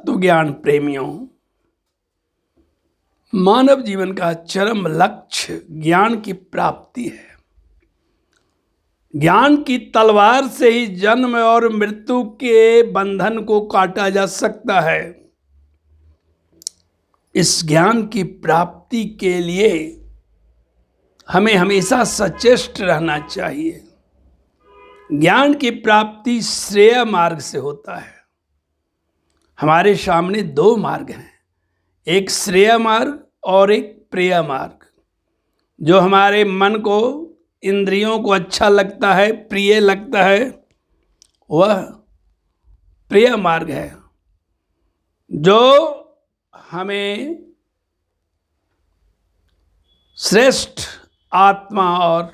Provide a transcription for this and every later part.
तत्व ज्ञान प्रेमियों, मानव जीवन का चरम लक्ष्य ज्ञान की प्राप्ति है। ज्ञान की तलवार से ही जन्म और मृत्यु के बंधन को काटा जा सकता है। इस ज्ञान की प्राप्ति के लिए हमें हमेशा सचेष्ट रहना चाहिए। ज्ञान की प्राप्ति श्रेय मार्ग से होता है। हमारे सामने दो मार्ग हैं, एक श्रेय मार्ग और एक प्रिय मार्ग। जो हमारे मन को, इंद्रियों को अच्छा लगता है, प्रिय लगता है, वह प्रिय मार्ग है। जो हमें श्रेष्ठ आत्मा और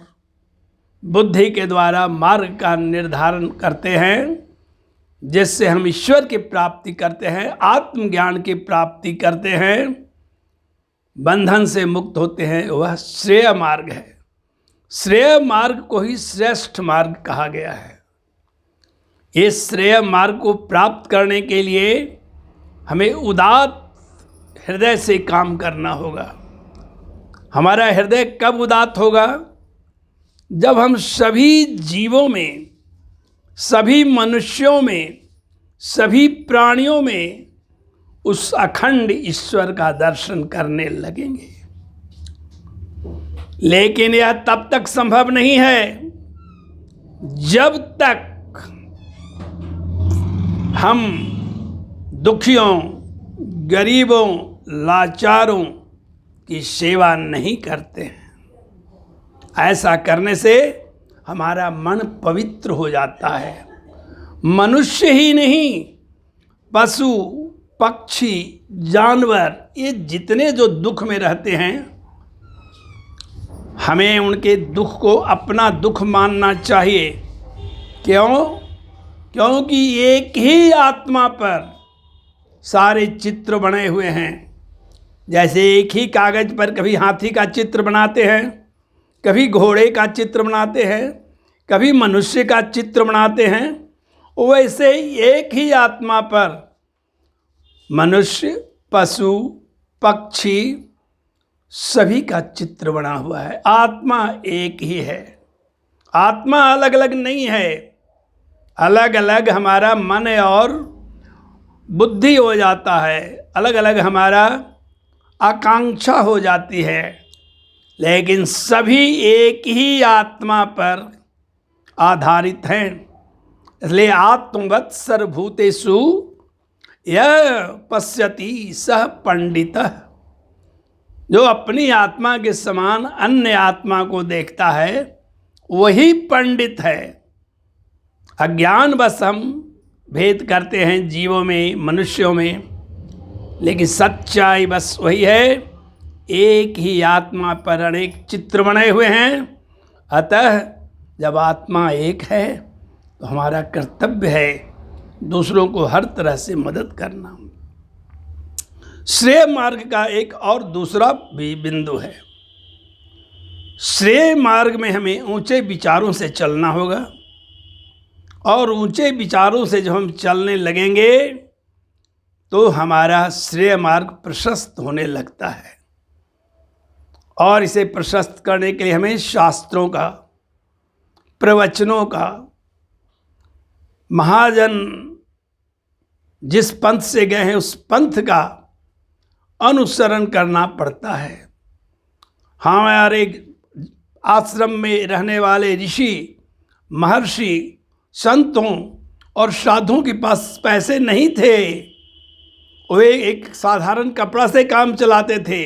बुद्धि के द्वारा मार्ग का निर्धारण करते हैं, जिससे हम ईश्वर की प्राप्ति करते हैं, आत्मज्ञान की प्राप्ति करते हैं, बंधन से मुक्त होते हैं, वह श्रेय मार्ग है। श्रेय मार्ग को ही श्रेष्ठ मार्ग कहा गया है। इस श्रेय मार्ग को प्राप्त करने के लिए हमें उदात्त हृदय से काम करना होगा। हमारा हृदय कब उदात्त होगा? जब हम सभी जीवों में, सभी मनुष्यों में, सभी प्राणियों में उस अखंड ईश्वर का दर्शन करने लगेंगे। लेकिन यह तब तक संभव नहीं है जब तक हम दुखियों, गरीबों, लाचारों की सेवा नहीं करते हैं। ऐसा करने से हमारा मन पवित्र हो जाता है। मनुष्य ही नहीं, पशु, पक्षी, जानवर, ये जितने जो दुख में रहते हैं, हमें उनके दुख को अपना दुख मानना चाहिए। क्यों? क्योंकि एक ही आत्मा पर सारे चित्र बने हुए हैं। जैसे एक ही कागज पर कभी हाथी का चित्र बनाते हैं, कभी घोड़े का चित्र बनाते हैं, कभी मनुष्य का चित्र बनाते हैं, वैसे एक ही आत्मा पर मनुष्य, पशु, पक्षी सभी का चित्र बना हुआ है। आत्मा एक ही है। आत्मा अलग अलग नहीं है। अलग अलग हमारा मन और बुद्धि हो जाता है, अलग अलग हमारा आकांक्षा हो जाती है, लेकिन सभी एक ही आत्मा पर आधारित हैं। इसलिए आत्मवत् सर्वभूतेषु यः पश्यति सः पंडितः। जो अपनी आत्मा के समान अन्य आत्मा को देखता है, वही पंडित है। अज्ञान बस हम भेद करते हैं जीवों में, मनुष्यों में, लेकिन सच्चाई बस वही है, एक ही आत्मा पर अनेक चित्र बने हुए हैं। अतः जब आत्मा एक है तो हमारा कर्तव्य है दूसरों को हर तरह से मदद करना। श्रेय मार्ग का एक और दूसरा भी बिंदु है। श्रेय मार्ग में हमें ऊंचे विचारों से चलना होगा, और ऊंचे विचारों से जब हम चलने लगेंगे तो हमारा श्रेय मार्ग प्रशस्त होने लगता है। और इसे प्रशस्त करने के लिए हमें शास्त्रों का, प्रवचनों का, महाजन जिस पंथ से गए हैं उस पंथ का अनुसरण करना पड़ता है। हमारे आश्रम में रहने वाले ऋषि, महर्षि, संतों और साधुओं के पास पैसे नहीं थे। वे एक साधारण कपड़ा से काम चलाते थे,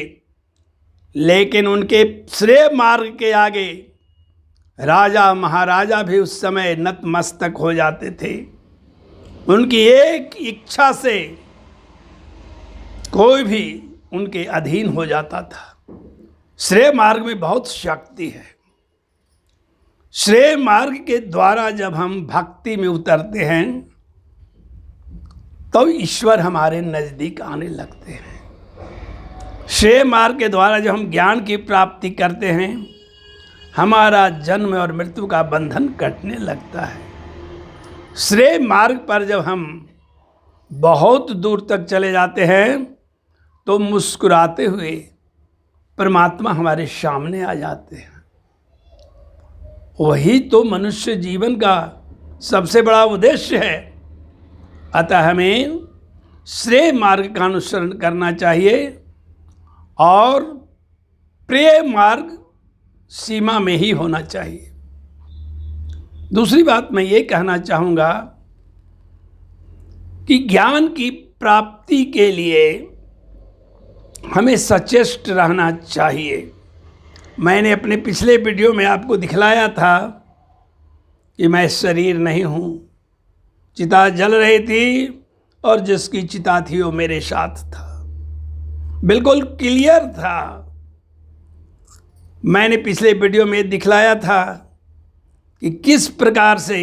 लेकिन उनके श्रेय मार्ग के आगे राजा महाराजा भी उस समय नतमस्तक हो जाते थे। उनकी एक इच्छा से कोई भी उनके अधीन हो जाता था। श्रेय मार्ग में बहुत शक्ति है। श्रेय मार्ग के द्वारा जब हम भक्ति में उतरते हैं तो ईश्वर हमारे नज़दीक आने लगते हैं। श्रेय मार्ग के द्वारा जब हम ज्ञान की प्राप्ति करते हैं, हमारा जन्म और मृत्यु का बंधन कटने लगता है। श्रेय मार्ग पर जब हम बहुत दूर तक चले जाते हैं तो मुस्कुराते हुए परमात्मा हमारे सामने आ जाते हैं। वही तो मनुष्य जीवन का सबसे बड़ा उद्देश्य है। अतः हमें श्रेय मार्ग का अनुसरण करना चाहिए और प्रिय मार्ग सीमा में ही होना चाहिए। दूसरी बात मैं ये कहना चाहूँगा कि ज्ञान की प्राप्ति के लिए हमें सचेष्ट रहना चाहिए। मैंने अपने पिछले वीडियो में आपको दिखलाया था कि मैं शरीर नहीं हूँ। चिता जल रही थी और जिसकी चिता थी वो मेरे साथ था, बिल्कुल क्लियर था। मैंने पिछले वीडियो में दिखलाया था कि किस प्रकार से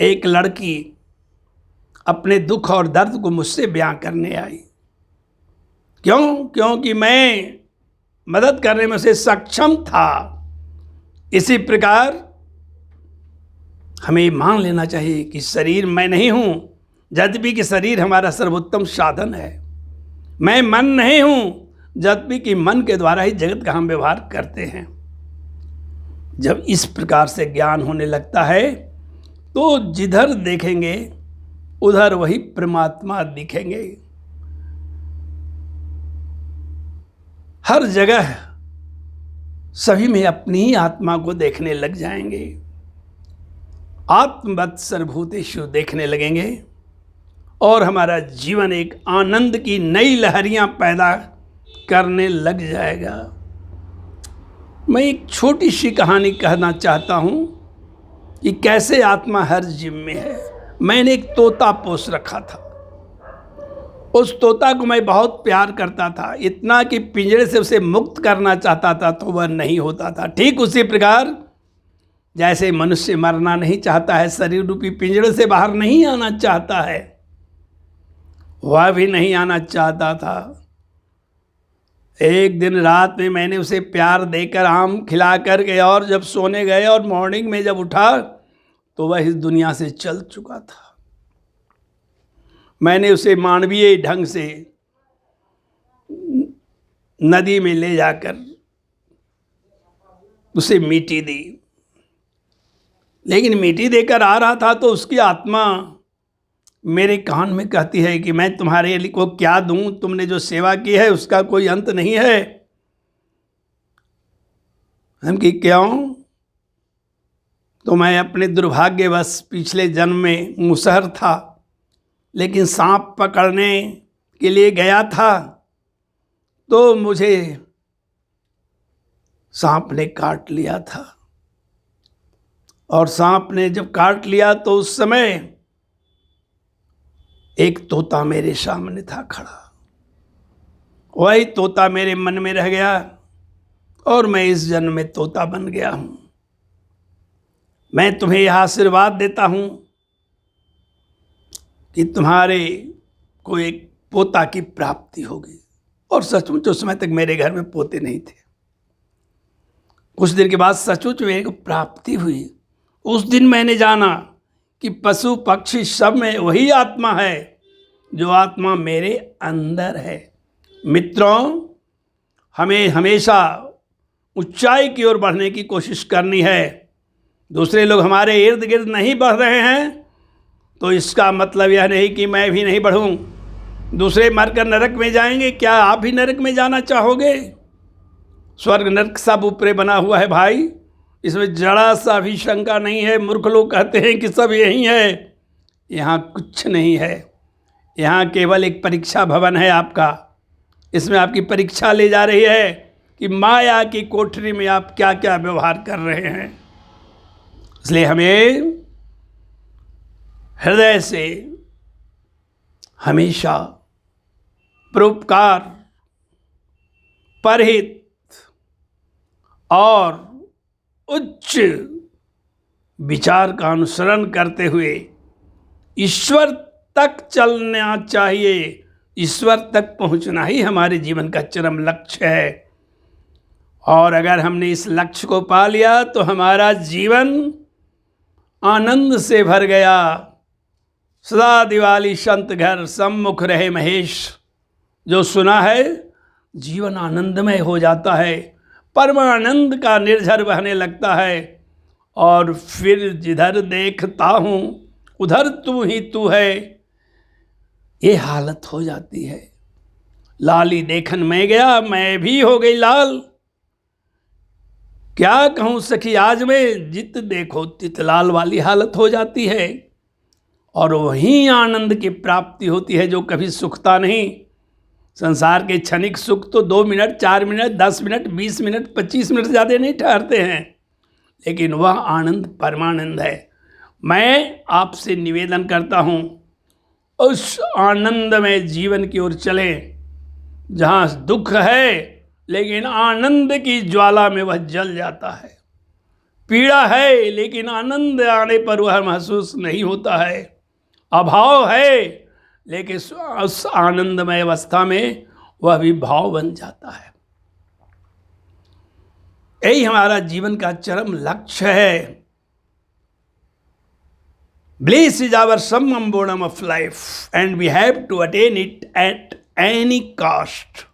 एक लड़की अपने दुख और दर्द को मुझसे बयां करने आई। क्योंकि मैं मदद करने में उसे सक्षम था। इसी प्रकार हमें मान लेना चाहिए कि शरीर मैं नहीं हूँ, यद्यपि कि शरीर हमारा सर्वोत्तम साधन है। मैं मन नहीं हूँ, यद्यपि कि मन के द्वारा ही जगत का हम व्यवहार करते हैं। जब इस प्रकार से ज्ञान होने लगता है तो जिधर देखेंगे उधर वही परमात्मा दिखेंगे। हर जगह सभी में अपनी ही आत्मा को देखने लग जाएंगे। आत्मवत् सर्वभूतेषु देखने लगेंगे और हमारा जीवन एक आनंद की नई लहरियां पैदा करने लग जाएगा। मैं एक छोटी सी कहानी कहना चाहता हूँ कि कैसे आत्मा हर जीव में है। मैंने एक तोता पोस रखा था। उस तोता को मैं बहुत प्यार करता था, इतना कि पिंजरे से उसे मुक्त करना चाहता था तो वह नहीं होता था। ठीक उसी प्रकार जैसे मनुष्य मरना नहीं चाहता है, शरीर रूपी पिंजरे से बाहर नहीं आना चाहता है, वह भी नहीं आना चाहता था। एक दिन रात में मैंने उसे प्यार देकर आम खिला कर गया और जब सोने गए और मॉर्निंग में जब उठा तो वह इस दुनिया से चल चुका था। मैंने उसे मानवीय ढंग से नदी में ले जाकर उसे मिट्टी दी, लेकिन मिट्टी देकर आ रहा था तो उसकी आत्मा मेरे कान में कहती है कि मैं तुम्हारे लिए को क्या दूं, तुमने जो सेवा की है उसका कोई अंत नहीं है। हम कि क्यों? तो मैं अपने दुर्भाग्यवश पिछले जन्म में मुसहर था, लेकिन सांप पकड़ने के लिए गया था तो मुझे सांप ने काट लिया था। और सांप ने जब काट लिया तो उस समय एक तोता मेरे सामने था खड़ा। वही तोता मेरे मन में रह गया और मैं इस जन्म में तोता बन गया हूं। मैं तुम्हें यह आशीर्वाद देता हूं कि तुम्हारे को एक पोता की प्राप्ति होगी। और सचमुच उस समय तक मेरे घर में पोते नहीं थे। कुछ देर के बाद सचमुच मेरे को प्राप्ति हुई। उस दिन मैंने जाना कि पशु पक्षी सब में वही आत्मा है जो आत्मा मेरे अंदर है। मित्रों, हमें हमेशा ऊंचाई की ओर बढ़ने की कोशिश करनी है। दूसरे लोग हमारे इर्द गिर्द नहीं बढ़ रहे हैं तो इसका मतलब यह नहीं कि मैं भी नहीं बढ़ूं। दूसरे मरकर नरक में जाएंगे, क्या आप भी नरक में जाना चाहोगे? स्वर्ग नरक सब ऊपरे बना हुआ है भाई, इसमें जरा सा भी शंका नहीं है। मूर्ख लोग कहते हैं कि सब यही है। यहाँ कुछ नहीं है। यहाँ केवल एक परीक्षा भवन है आपका। इसमें आपकी परीक्षा ले जा रही है कि माया की कोठरी में आप क्या क्या व्यवहार कर रहे हैं। इसलिए हमें हृदय से हमेशा परोपकार, परहित और उच्च विचार का अनुसरण करते हुए ईश्वर तक चलना चाहिए। ईश्वर तक पहुंचना ही हमारे जीवन का चरम लक्ष्य है। और अगर हमने इस लक्ष्य को पा लिया तो हमारा जीवन आनंद से भर गया। सदा दिवाली संत घर सम्मुख रहे महेश। जो सुना है जीवन आनंदमय हो जाता है, परमानंद का निर्झर बहने लगता है, और फिर जिधर देखता हूँ उधर तू ही तू है, ये हालत हो जाती है। लाली देखन मैं गया, मैं भी हो गई लाल। क्या कहूँ सखी आज में, जित देखो तित लाल वाली हालत हो जाती है। और वहीं आनंद की प्राप्ति होती है जो कभी सुखता नहीं। संसार के क्षणिक सुख तो 2 minute, 4 minute, 10 minute, 20 minute, 25 minute ज़्यादा नहीं ठहरते हैं, लेकिन वह आनंद परमानंद है। मैं आपसे निवेदन करता हूँ उस आनंद में जीवन की ओर चलें, जहाँ दुख है लेकिन आनंद की ज्वाला में वह जल जाता है। पीड़ा है लेकिन आनंद आने पर वह महसूस नहीं होता है। अभाव है लेकिन उस आनंदमय अवस्था में वह भी भाव बन जाता है। यही हमारा जीवन का चरम लक्ष्य है। Bliss is our summum bonum of life and we have to attain it at any cost.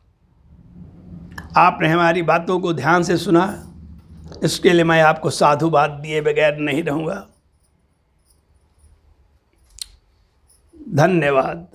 आपने हमारी बातों को ध्यान से सुना, इसके लिए मैं आपको साधुवाद दिए बगैर नहीं रहूँगा। धन्यवाद।